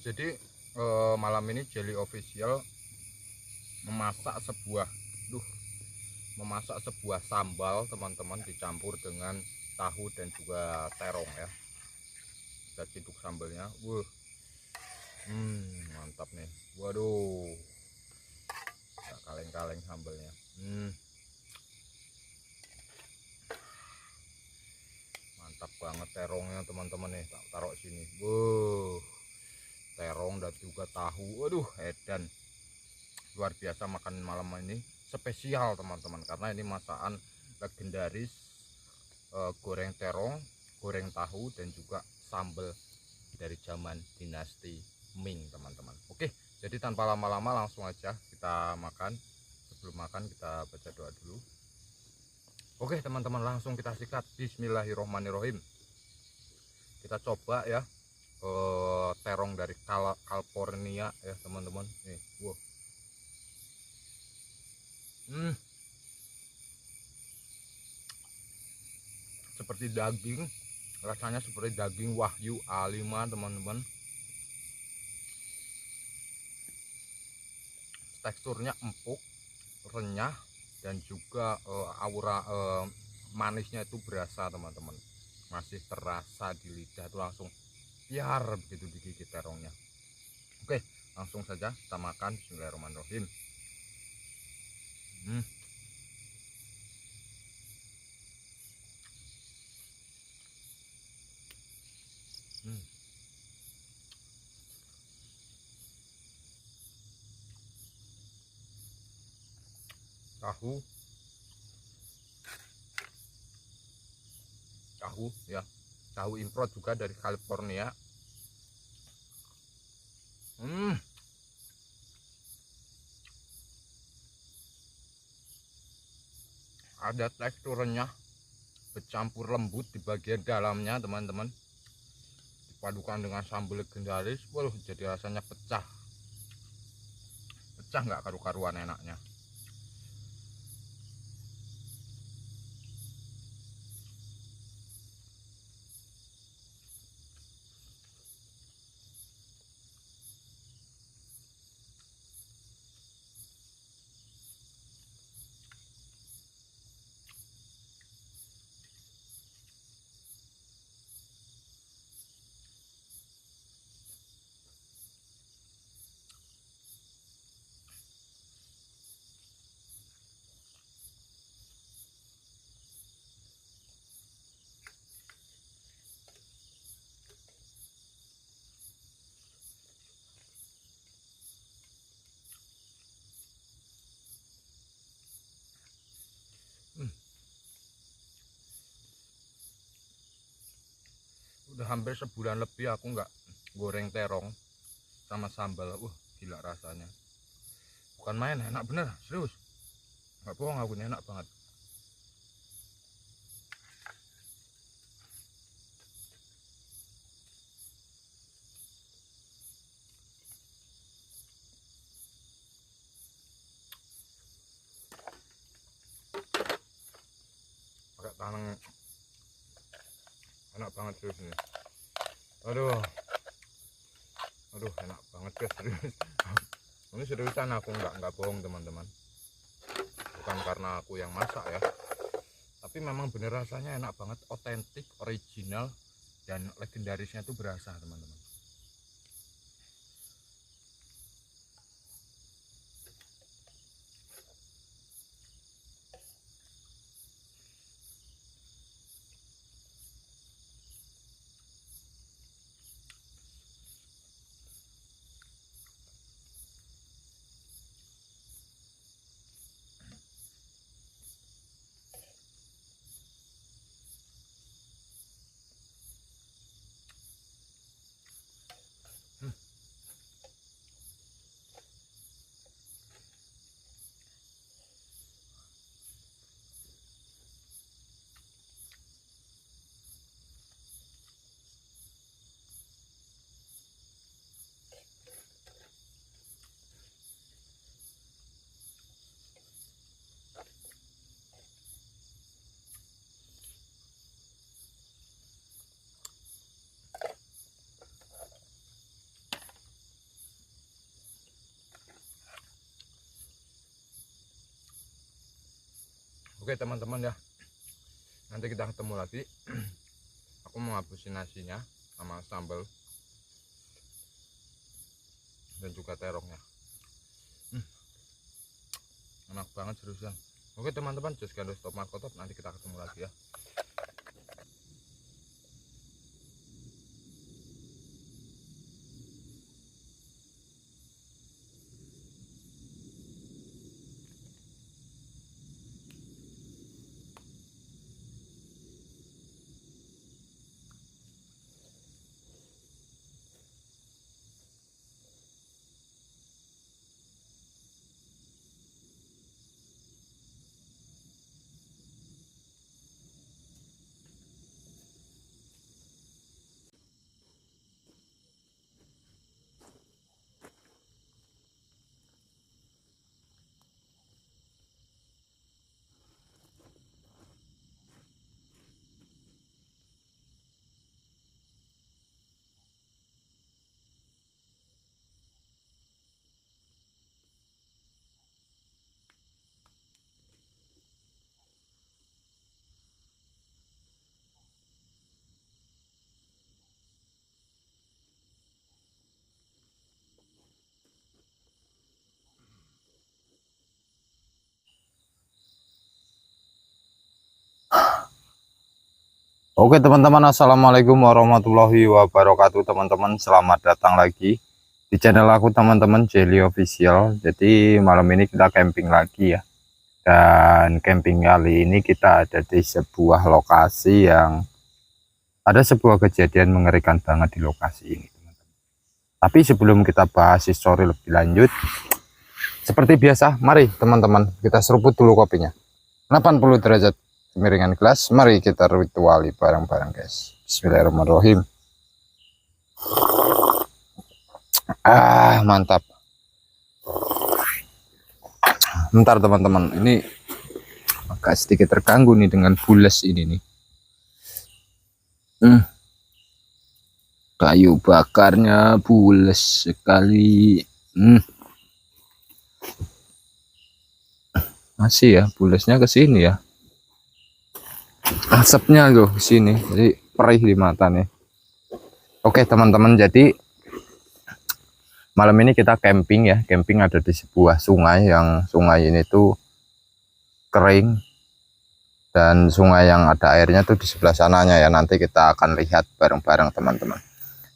Jadi malam ini Jelly Official memasak sebuah sambal teman-teman, dicampur dengan tahu dan juga terong ya. Kita ciduk sambalnya. Mantap nih. Waduh, gak kaleng-kaleng sambalnya. Mantap banget terongnya teman-teman nih. Tak taruh sini. Terong dan juga tahu. Waduh, edan. Luar biasa makan malam ini, spesial teman-teman, karena ini masakan legendaris. Goreng terong, goreng tahu, dan juga sambal dari zaman dinasti Ming teman-teman. Oke, jadi tanpa lama-lama langsung aja kita makan. Sebelum makan kita baca doa dulu. Oke teman-teman, langsung kita sikat. Bismillahirrohmanirrohim. Kita coba ya terong dari California ya teman-teman. Nih, seperti daging, rasanya seperti daging Wahyu A5 teman-teman. Teksturnya empuk, renyah, dan juga aura manisnya itu berasa teman-teman, masih terasa di lidah itu langsung biar begitu digigit terongnya. Oke, langsung saja kita makan. Bismillahirrahmanirrahim. Tahu ya, tahu import juga dari California. Ada teksturnya bercampur lembut di bagian dalamnya teman-teman, dipadukan dengan sambal legendaris. Jadi rasanya pecah nggak karu-karuan enaknya. Udah hampir sebulan lebih aku nggak goreng terong sama sambal. Gila rasanya, bukan main, enak bener, serius, nggak bohong, aku enak banget. Pakai tangan, enak banget serius ini. Aduh, enak banget guys, serius. Ini seriusan, aku nggak bohong teman-teman. Bukan karena aku yang masak ya, tapi memang bener rasanya enak banget, otentik, original, dan legendarisnya itu berasa teman-teman. Oke teman-teman ya, nanti kita ketemu lagi. Aku mau ngabisin nasinya sama sambal dan juga terongnya. Enak banget seriusan. Oke teman-teman, just gak stop markotop, nanti kita ketemu lagi ya. Oke teman-teman, assalamualaikum warahmatullahi wabarakatuh. Teman-teman, selamat datang lagi di channel aku teman-teman, Jelly Official. Jadi malam ini kita camping lagi ya, dan camping kali ini kita ada di sebuah lokasi yang ada sebuah kejadian mengerikan banget di lokasi ini, teman-teman. Tapi sebelum kita bahas histori lebih lanjut, seperti biasa, mari teman-teman kita seruput dulu kopinya 80 derajat kemiringan gelas. Mari kita rituali bareng-bareng guys. Bismillahirrahmanirrahim. Mantap. Bentar teman-teman, ini agak sedikit terganggu nih dengan bules ini nih. Kayu bakarnya bules sekali. Masih ya, bulesnya ke sini ya. Asapnya loh di sini, jadi perih di mata nih. Oke teman-teman, jadi malam ini kita camping ya. Camping ada di sebuah sungai, yang sungai ini tuh kering, dan sungai yang ada airnya tuh di sebelah sananya ya. Nanti kita akan lihat bareng-bareng teman-teman.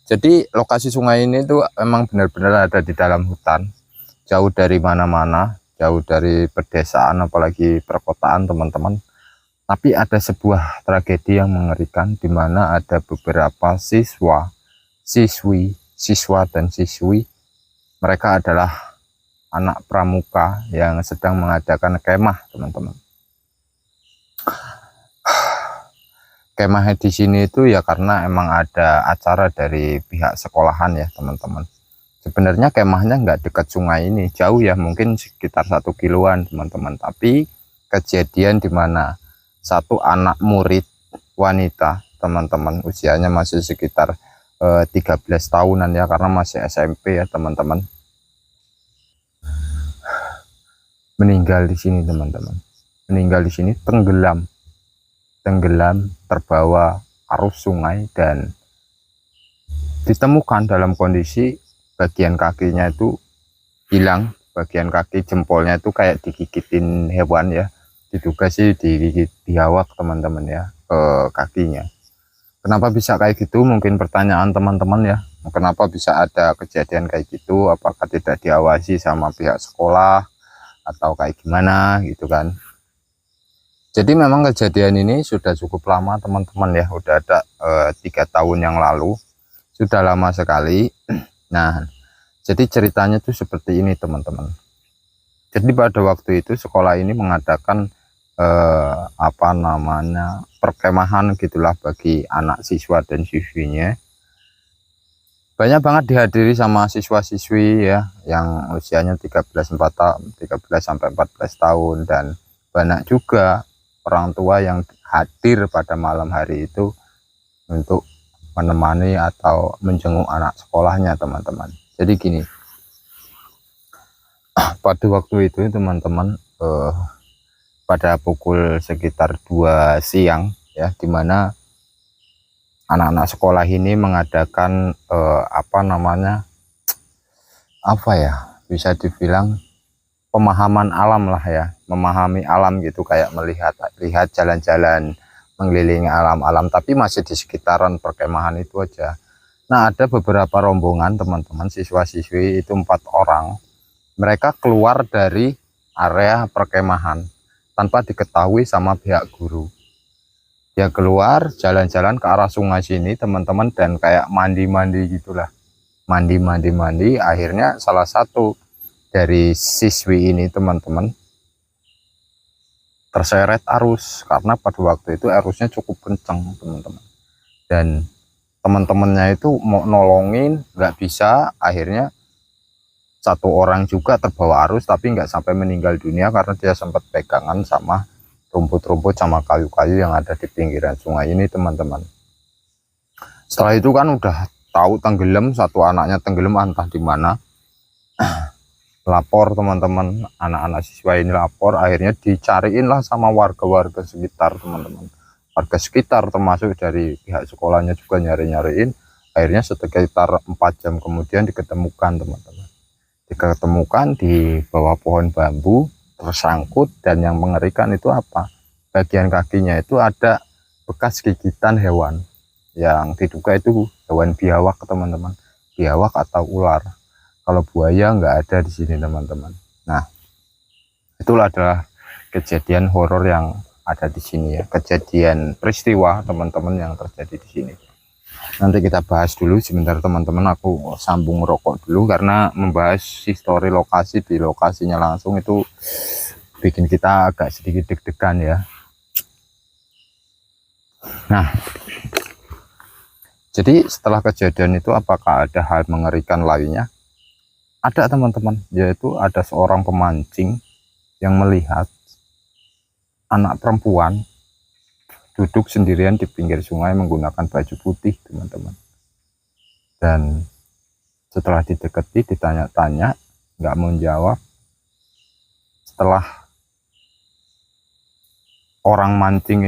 Jadi lokasi sungai ini tuh emang benar-benar ada di dalam hutan, jauh dari mana-mana, jauh dari pedesaan apalagi perkotaan teman-teman. Tapi ada sebuah tragedi yang mengerikan, di mana ada beberapa siswa dan siswi. Mereka adalah anak pramuka yang sedang mengadakan kemah, teman-teman. Kemahnya di sini itu ya karena emang ada acara dari pihak sekolahan ya, teman-teman. Sebenarnya kemahnya nggak dekat sungai ini, jauh ya, mungkin sekitar 1 kiloan, teman-teman. Tapi kejadian di mana satu anak murid wanita, teman-teman, usianya masih sekitar 13 tahunan ya, karena masih SMP ya teman-teman, meninggal di sini teman-teman. Meninggal di sini, tenggelam terbawa arus sungai, dan ditemukan dalam kondisi bagian kakinya itu hilang. Bagian kaki jempolnya itu kayak digigitin hewan ya, diduga sih digigit biawak teman-teman ya, ke kakinya. Kenapa bisa kayak gitu? Mungkin pertanyaan teman-teman ya, kenapa bisa ada kejadian kayak gitu? Apakah tidak diawasi sama pihak sekolah atau kayak gimana gitu kan? Jadi memang kejadian ini sudah cukup lama teman-teman ya, udah ada 3 tahun yang lalu, sudah lama sekali. Nah, jadi ceritanya tuh seperti ini teman-teman. Jadi pada waktu itu sekolah ini mengadakan perkemahan gitulah bagi anak siswa dan siswinya. Banyak banget dihadiri sama siswa-siswi ya, yang usianya 13 sampai 14 tahun, dan banyak juga orang tua yang hadir pada malam hari itu untuk menemani atau menjenguk anak sekolahnya teman-teman. Jadi gini, pada waktu itu teman-teman, pada pukul sekitar 2 siang ya, dimana anak-anak sekolah ini mengadakan apa ya, bisa dibilang pemahaman alam lah ya, memahami alam gitu, kayak lihat jalan-jalan mengelilingi alam-alam, tapi masih di sekitaran perkemahan itu aja. Nah, ada beberapa rombongan teman-teman siswa-siswi itu 4 orang, mereka keluar dari area perkemahan tanpa diketahui sama pihak guru. Dia keluar jalan-jalan ke arah sungai sini teman-teman, dan kayak mandi-mandi gitulah, mandi. Akhirnya salah satu dari siswi ini teman-teman terseret arus, karena pada waktu itu arusnya cukup kencang teman-teman, dan teman-temannya itu mau nolongin nggak bisa. Akhirnya 1 orang juga terbawa arus, tapi nggak sampai meninggal dunia karena dia sempat pegangan sama rumput-rumput sama kayu-kayu yang ada di pinggiran sungai ini teman-teman. Setelah itu kan udah tahu tenggelam, 1 anaknya tenggelam entah di mana. Lapor teman-teman, anak-anak siswa ini lapor, akhirnya dicariin lah sama warga-warga sekitar teman-teman. Warga sekitar termasuk dari pihak sekolahnya juga nyariin. Akhirnya sekitar 4 jam kemudian diketemukan teman-teman. Diketemukan di bawah pohon bambu, tersangkut, dan yang mengerikan itu apa? Bagian kakinya itu ada bekas gigitan hewan yang diduga itu hewan biawak teman-teman, biawak atau ular. Kalau buaya nggak ada di sini teman-teman. Nah, itulah adalah kejadian horor yang ada di sini ya, kejadian peristiwa teman-teman yang terjadi di sini. Nanti kita bahas dulu sebentar teman-teman, aku sambung rokok dulu karena membahas histori lokasi di lokasinya langsung itu bikin kita agak sedikit deg-degan ya. Nah, jadi setelah kejadian itu apakah ada hal mengerikan lainnya? Ada teman-teman, yaitu ada seorang pemancing yang melihat anak perempuan duduk sendirian di pinggir sungai menggunakan baju putih teman-teman. Dan setelah didekati, ditanya-tanya, nggak mau jawab. Setelah orang mancing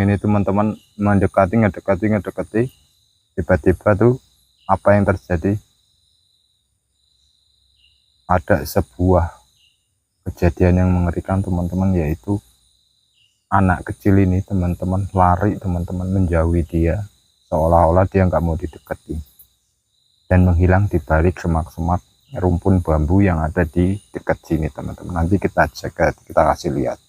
ini teman-teman ngedekati, tiba-tiba tuh apa yang terjadi? Ada sebuah kejadian yang mengerikan teman-teman, yaitu anak kecil ini teman-teman lari teman-teman, menjauhi dia, seolah-olah dia nggak mau didekati, dan menghilang di balik semak-semak rumpun bambu yang ada di dekat sini teman-teman. Nanti kita cek, kita kasih lihat.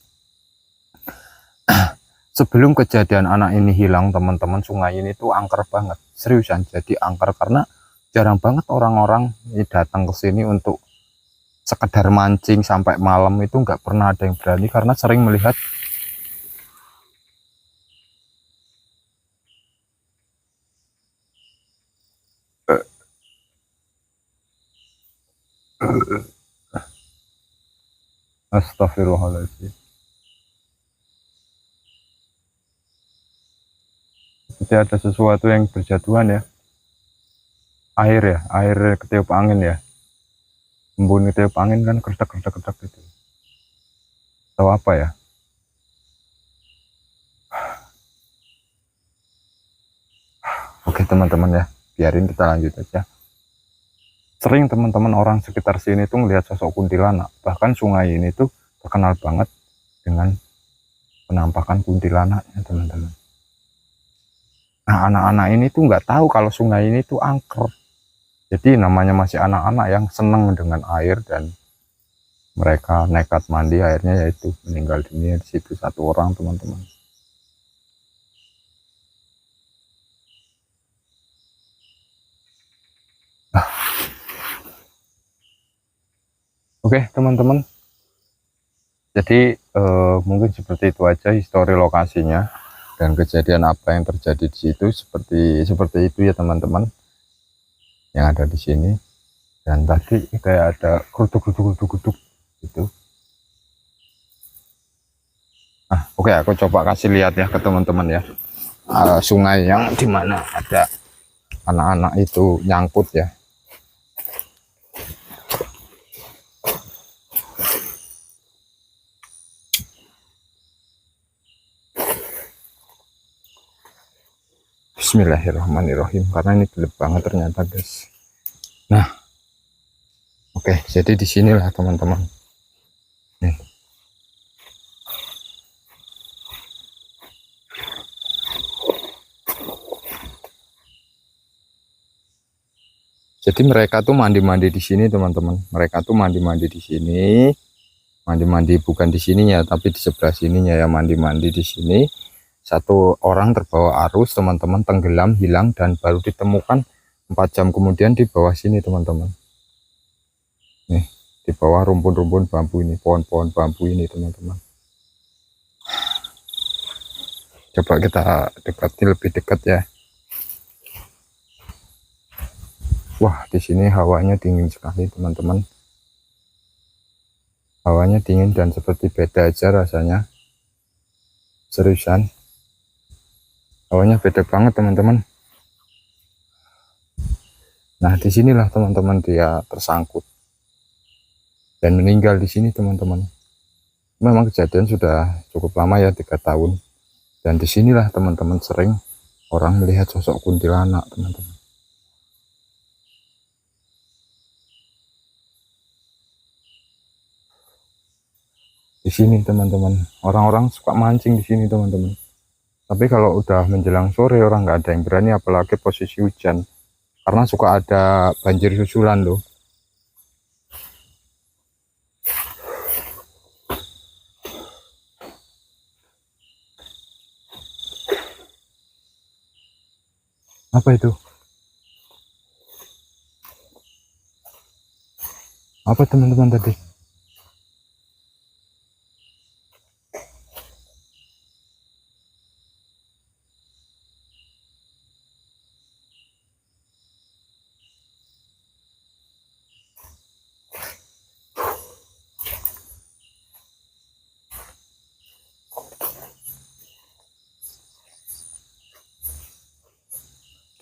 Sebelum kejadian anak ini hilang teman-teman, sungai ini tuh angker banget, seriusan. Jadi angker karena jarang banget orang-orang ini datang ke sini untuk sekedar mancing sampai malam. Itu nggak pernah ada yang berani karena sering melihat astagfirullahaladzim, seperti ada sesuatu yang berjatuhan ya, air ketiup angin ya, embun ketiup angin kan, kerdak gitu, atau apa ya. Oke teman-teman ya, biarin kita lanjut aja. Sering teman-teman orang sekitar sini tuh melihat sosok kuntilanak, bahkan sungai ini tuh terkenal banget dengan penampakan kuntilanaknya teman-teman. Nah, anak-anak ini tuh nggak tahu kalau sungai ini tuh angker. Jadi namanya masih anak-anak yang seneng dengan air, dan mereka nekat mandi, akhirnya yaitu meninggal dunia di situ 1 orang teman-teman. Oke teman-teman, jadi mungkin seperti itu aja histori lokasinya dan kejadian apa yang terjadi di situ, seperti itu ya teman-teman yang ada di sini. Dan tadi kayak ada geruduk gitu. Nah, oke, aku coba kasih lihat ya ke teman-teman ya, sungai yang dimana ada anak-anak itu nyangkut ya. Bismillahirrahmanirrahim, karena ini gelap banget ternyata guys. Nah, oke, jadi di sinilah teman-teman. Nih. Jadi mereka tuh mandi-mandi di sini teman-teman. Mereka tuh mandi-mandi di sini. Mandi-mandi bukan di sininya, tapi di sebelah sininya ya, mandi-mandi di sini. Satu orang terbawa arus teman-teman, tenggelam, hilang, dan baru ditemukan 4 jam kemudian di bawah sini teman-teman. Nih, di bawah rumpun-rumpun bambu ini, pohon-pohon bambu ini teman-teman. Coba kita dekati lebih dekat ya. Wah, di sini hawanya dingin sekali teman-teman. Hawanya dingin dan seperti beda aja rasanya. Seriusan. Hawanya beda banget teman-teman. Nah, disinilah teman-teman dia tersangkut dan meninggal di sini teman-teman. Memang kejadian sudah cukup lama ya, 3 tahun. Dan disinilah teman-teman sering orang melihat sosok kuntilanak teman-teman. Di sini teman-teman, orang-orang suka mancing di sini teman-teman. Tapi kalau udah menjelang sore orang nggak ada yang berani, apalagi posisi hujan, karena suka ada banjir susulan loh. Apa itu? Apa teman-teman tadi?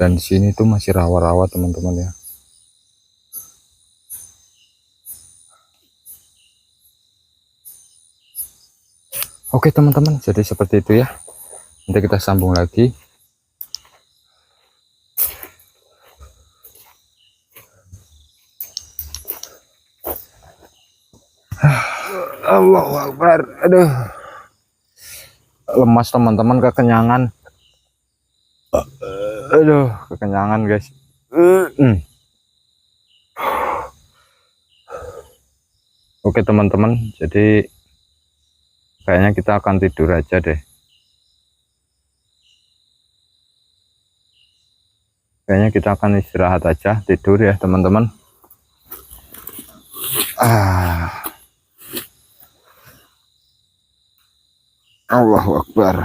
Dan di sini tuh masih rawa-rawa teman-teman ya. Oke teman-teman, jadi seperti itu ya. Nanti kita sambung lagi. Allahu Akbar. Aduh, lemas teman-teman, kekenyangan. Aduh, kekenyangan guys. Oke teman-teman, jadi kayaknya kita akan tidur aja deh. Kayaknya kita akan istirahat aja, tidur ya teman-teman. Allahu Akbar.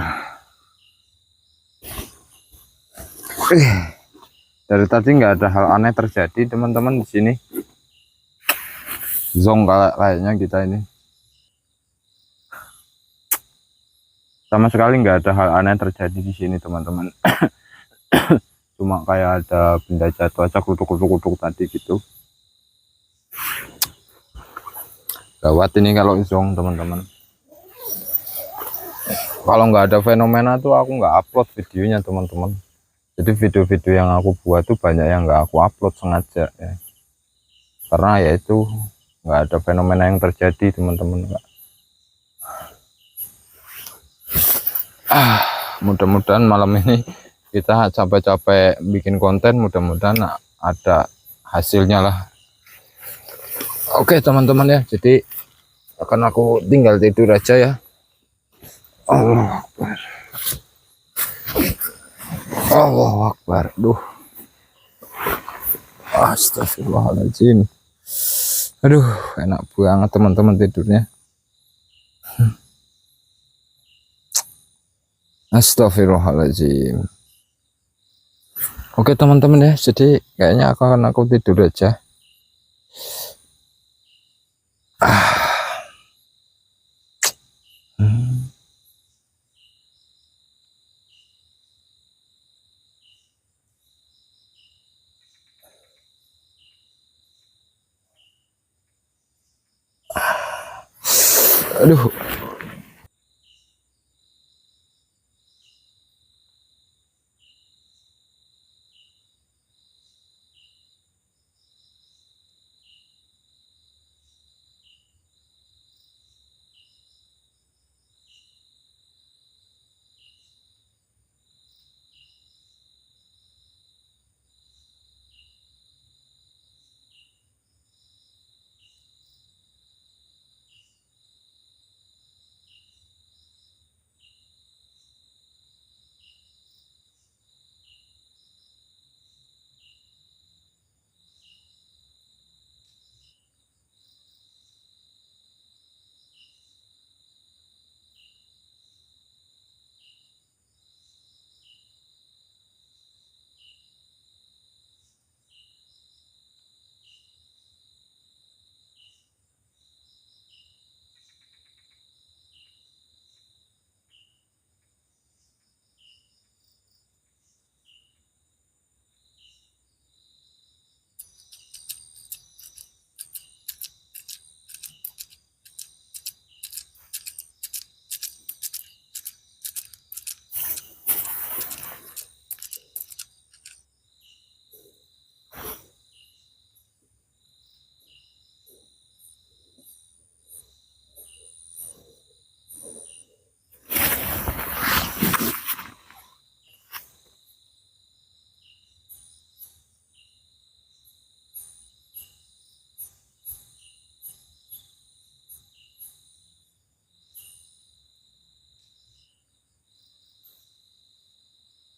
Dari tadi nggak ada hal aneh terjadi teman-teman di sini. Zong kayaknya kita ini. Sama sekali nggak ada hal aneh terjadi di sini teman-teman. Cuma kayak ada benda jatuh aja, kutuk-kutuk tadi gitu. Gawat ini kalau zong teman-teman. Kalau nggak ada fenomena tuh aku nggak upload videonya teman-teman. Jadi video-video yang aku buat tuh banyak yang nggak aku upload sengaja ya. Karena ya itu nggak ada fenomena yang terjadi teman-teman. Mudah-mudahan malam ini kita capek-capek bikin konten, mudah-mudahan ada hasilnya lah. Oke teman-teman ya, jadi akan aku tinggal tidur aja ya. Allah Akbar. Allahu Akbar. Duh. Astagfirullahaladzim. Aduh, enak banget teman-teman tidurnya. Astagfirullahaladzim. Oke teman-teman ya, jadi kayaknya aku tidur aja. Aduh.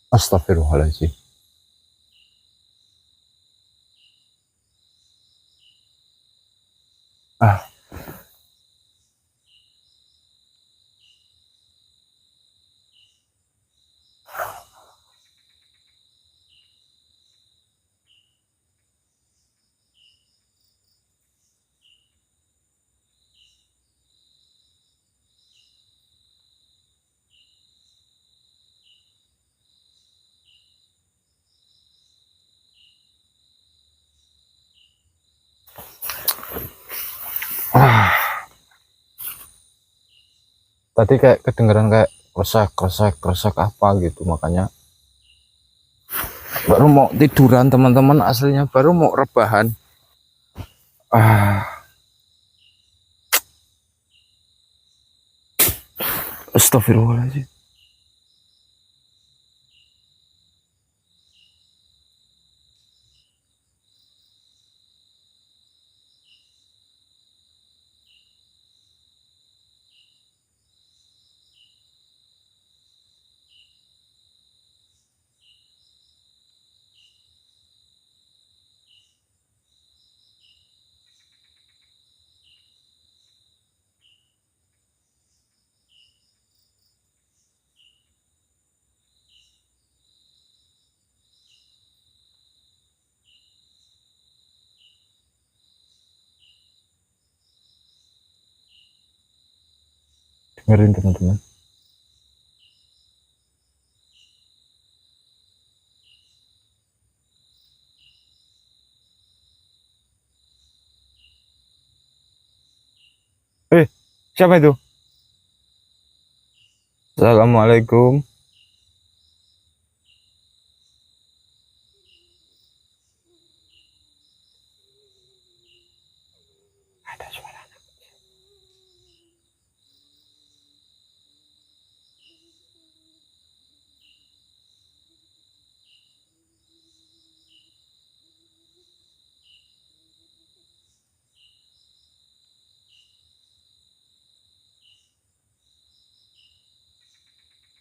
Astagfirullahaladzim. Ah, ah. Tadi kayak kedengeran kayak kresek kresek kresek apa gitu, makanya baru mau tiduran teman-teman, aslinya baru mau rebahan. Ah, astagfirullahaladzim. Dengerin teman-teman. Siapa itu? Assalamualaikum. Ada suara.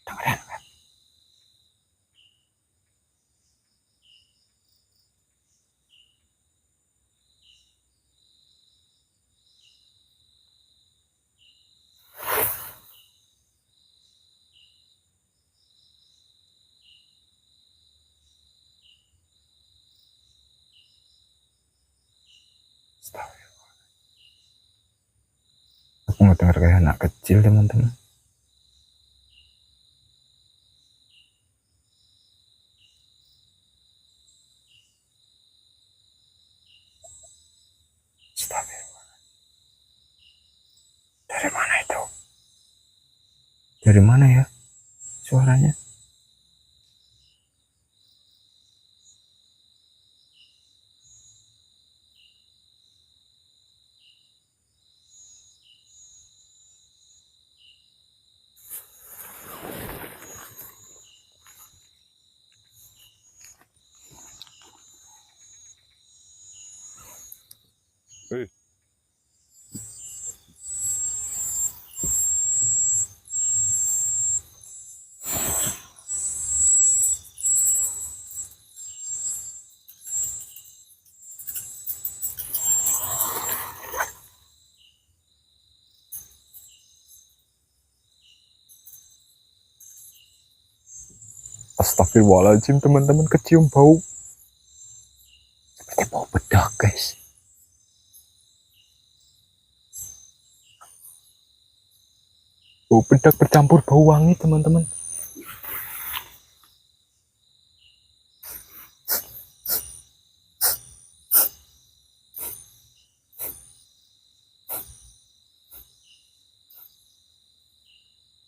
Dengerin. Aku mau denger kayak anak kecil teman-teman. Dari mana itu? Dari mana ya suaranya? Astagfirullahaladzim teman-teman, kecium bau seperti bau bedak guys. Bau bedak bercampur bau wangi teman-teman.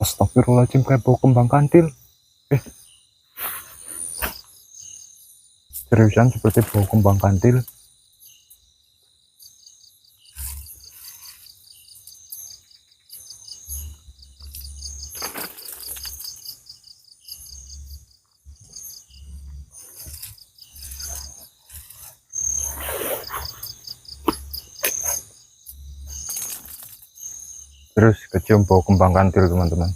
Astagfirullahaladzim, kayak bau kembang kantil. Seriusan seperti bau kembang kantil. Terus kecium bau kembang kantil teman-teman.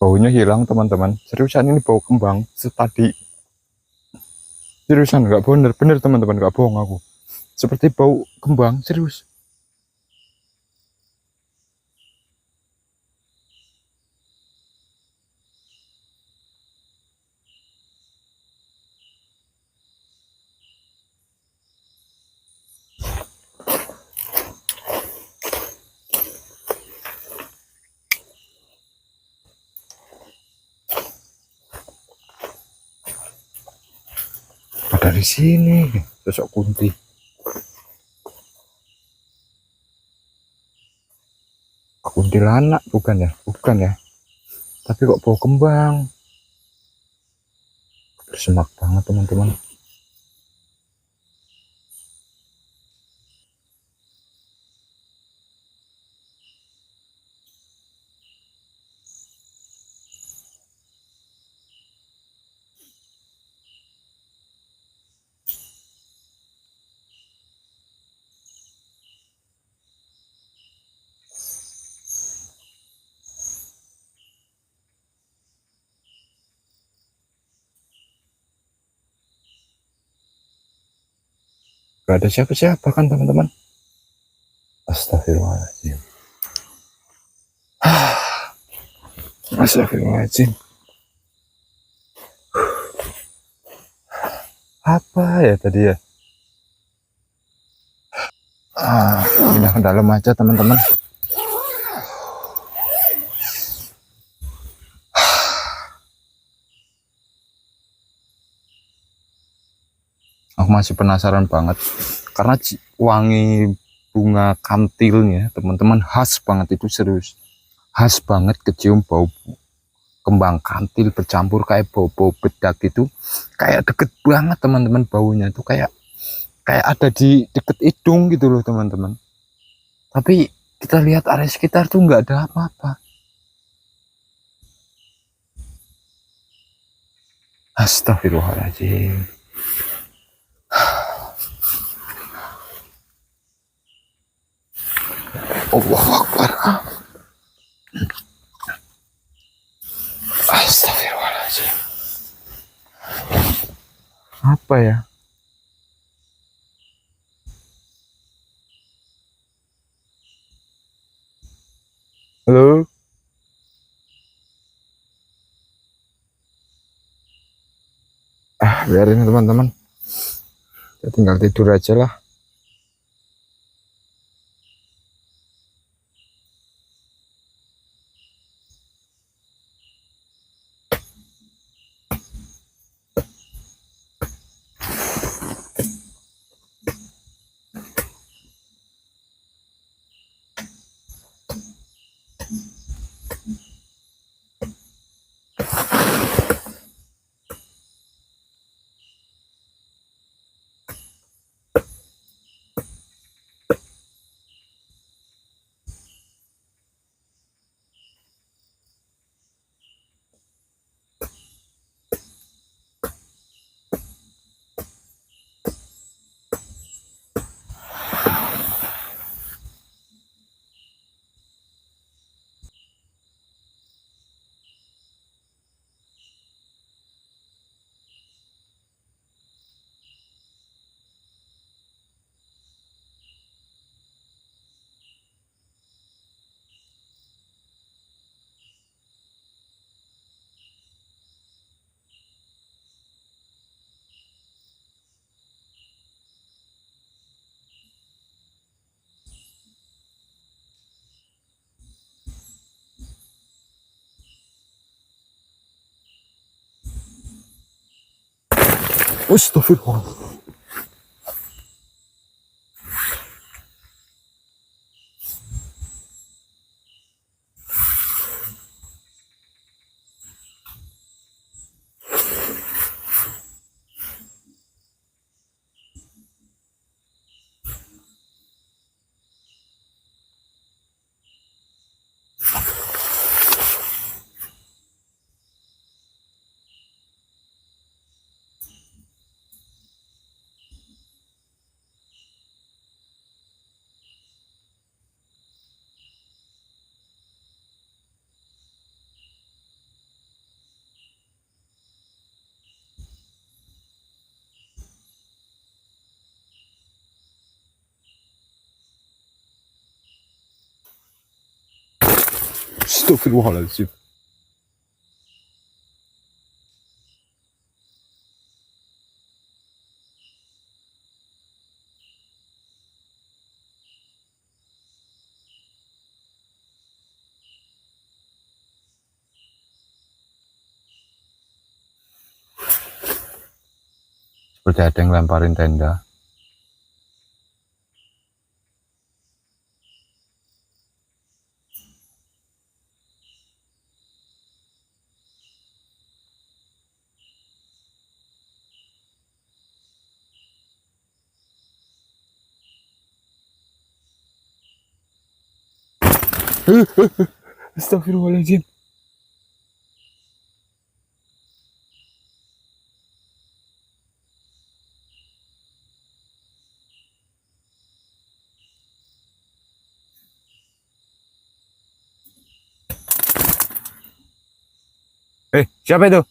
Baunya hilang teman-teman, seriusan ini bau kembang tadi, seriusan nggak bener-bener teman-teman, nggak bohong aku, seperti bau kembang serius. Ada di sini sosok kunti. Kuntilanak bukan ya? Bukan ya. Tapi kok bau kembang. Bersemak banget teman-teman. Gak ada siapa-siapa kan teman-teman. Astagfirullahaladzim. Astagfirullahaladzim. Apa ya tadi ya? Pindah ke dalam aja teman-teman. Aku masih penasaran banget karena wangi bunga kantilnya teman-teman khas banget, itu serius khas banget, kecium bau kembang kantil bercampur kayak bau-bau bedak itu, kayak deket banget teman-teman, baunya itu kayak kayak ada di deket hidung gitu loh teman-teman. Tapi kita lihat area sekitar tuh nggak ada apa-apa. Astagfirullahaladzim. Allahu Akbar. Astagfirullahaladzim. Apa ya? Halo? Biarin teman-teman. Kita tinggal tidur aja lah. Astagfirullah. Astagfirullahaladzim. Seperti ada yang lemparin tenda. Astagfirullahaladzim. Siapa itu?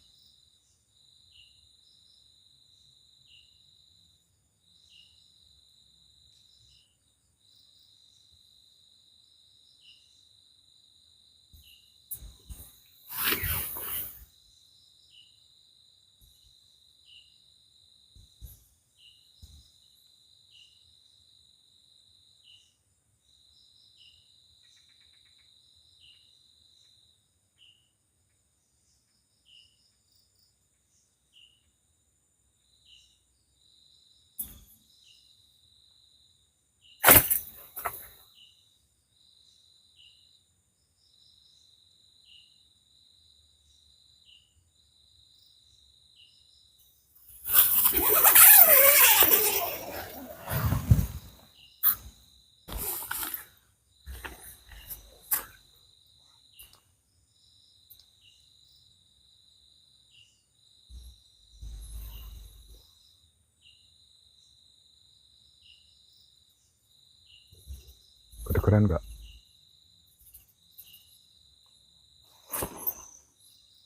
Kedengeran nggak?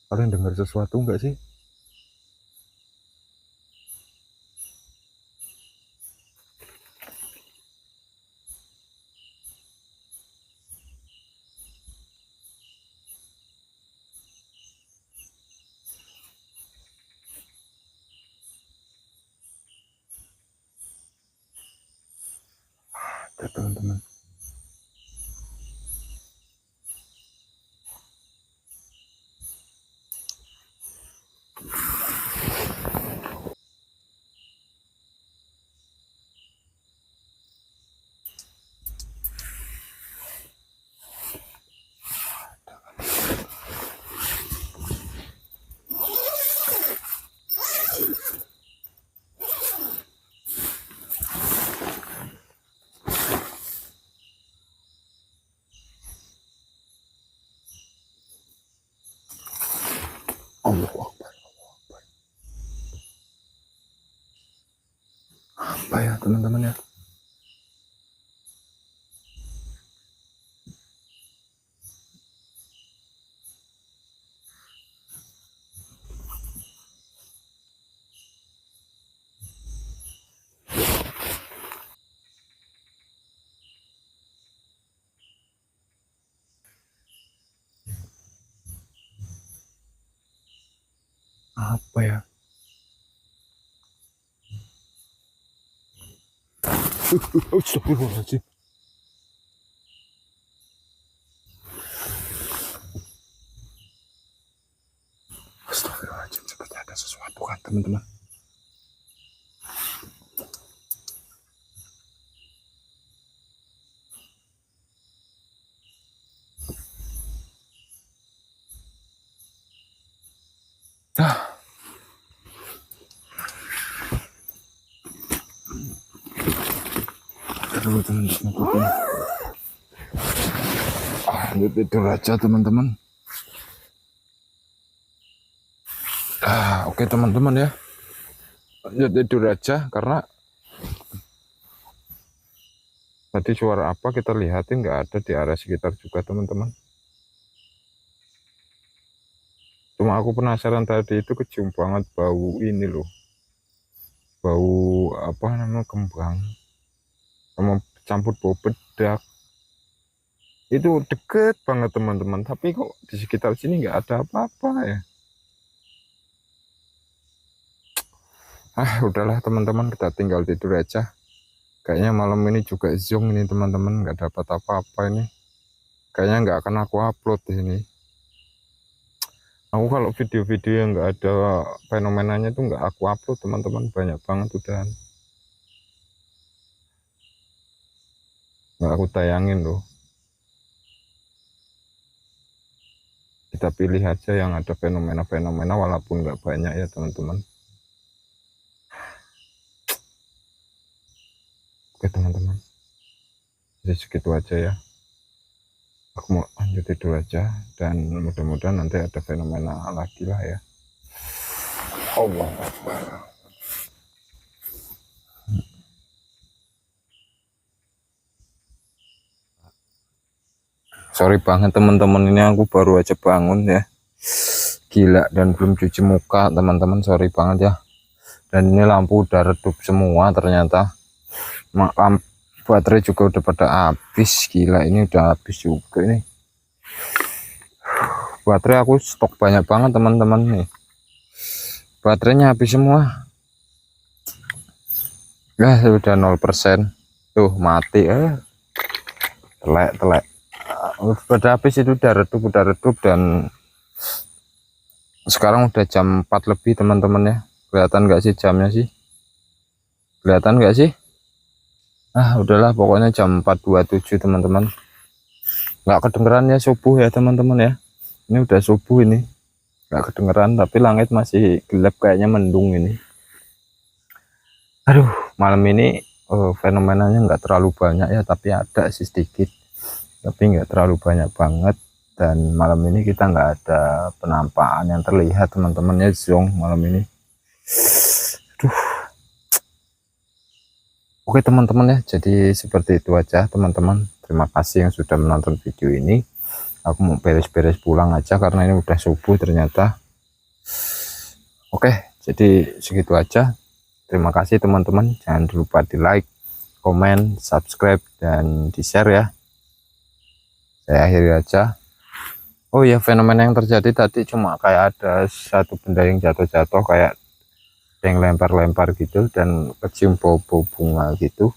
Kalian dengar sesuatu nggak sih? Ya, teman-teman. Allahu Akbar. Apa ya teman-teman ya? Apa ya? Astagfirullahaladzim. Astagfirullahaladzim, seperti ada sesuatu kan teman-teman. Aduh teman-teman. Tidur aja teman-teman. Oke teman-teman ya. Lanjut tidur aja karena tadi suara apa kita lihatin nggak ada di area sekitar juga teman-teman. Cuma aku penasaran tadi itu kecium banget bau ini loh. Bau apa namanya kembang sama campur bau bedak. Itu deket banget teman-teman, tapi kok di sekitar sini nggak ada apa-apa ya. Udahlah teman-teman, kita tinggal tidur aja. Kayaknya malam ini juga zong ini teman-teman, nggak dapat apa-apa ini. Kayaknya nggak akan aku upload di sini. Aku kalau video-video yang nggak ada fenomenanya tuh nggak aku upload teman-teman, banyak banget udah nggak aku tayangin loh. Kita pilih aja yang ada fenomena-fenomena walaupun nggak banyak ya teman-teman. Oke teman-teman, jadi segitu aja ya. Aku mau lanjut tidur aja, dan mudah-mudahan nanti ada fenomena lagi lah ya. Allah Akbar. Sorry banget teman-teman, ini aku baru aja bangun ya. Gila, dan belum cuci muka teman-teman, sorry banget ya. Dan ini lampu udah redup semua ternyata. Baterai juga udah pada habis. Gila, ini udah habis juga ini. Baterai aku stok banyak banget teman-teman nih. Baterainya habis semua. Ya sudah 0%. Tuh mati telek. Udah habis, itu udah redup dan sekarang udah jam 4 lebih teman-teman ya. Kelihatan nggak sih jamnya sih? Kelihatan nggak sih? Udahlah, pokoknya jam 4.27 teman-teman. Nggak kedengeran ya subuh ya teman-teman ya. Ini udah subuh ini. Nggak kedengeran, tapi langit masih gelap, kayaknya mendung ini. Aduh, malam ini fenomenanya nggak terlalu banyak ya, tapi ada sih sedikit. Tapi nggak terlalu banyak banget. Dan malam ini kita nggak ada penampakan yang terlihat teman-teman ya, zong malam ini. Aduh. Oke teman-teman ya, jadi seperti itu aja teman-teman. Terima kasih yang sudah menonton video ini. Aku mau beres-beres pulang aja karena ini udah subuh ternyata. Oke, jadi segitu aja. Terima kasih teman-teman. Jangan lupa di like, komen, subscribe, dan di share ya. Saya akhiri aja. Oh ya, fenomena yang terjadi tadi cuma kayak ada satu benda yang jatuh-jatuh, kayak yang lempar-lempar gitu, dan kecium bau-bau bunga gitu,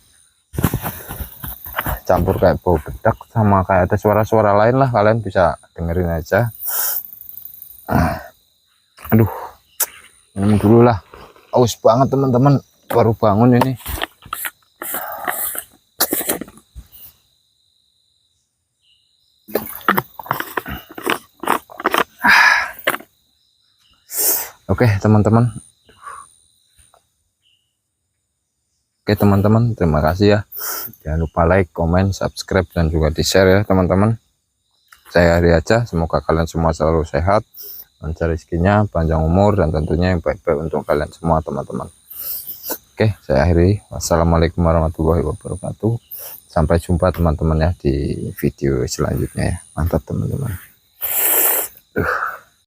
campur kayak bau bedak sama kayak ada suara-suara lain lah, kalian bisa dengerin aja. Aduh, minum dulu lah, aus banget teman-teman, baru bangun ini. Oke teman-teman. Oke teman-teman, terima kasih ya. Jangan lupa like, comment, subscribe, dan juga di share ya teman-teman. Saya akhiri aja, semoga kalian semua selalu sehat, lancar rezekinya, panjang umur, dan tentunya yang baik-baik untuk kalian semua teman-teman. Oke, saya akhiri. Wassalamualaikum warahmatullahi wabarakatuh. Sampai jumpa teman-teman ya di video selanjutnya ya. Mantap teman-teman.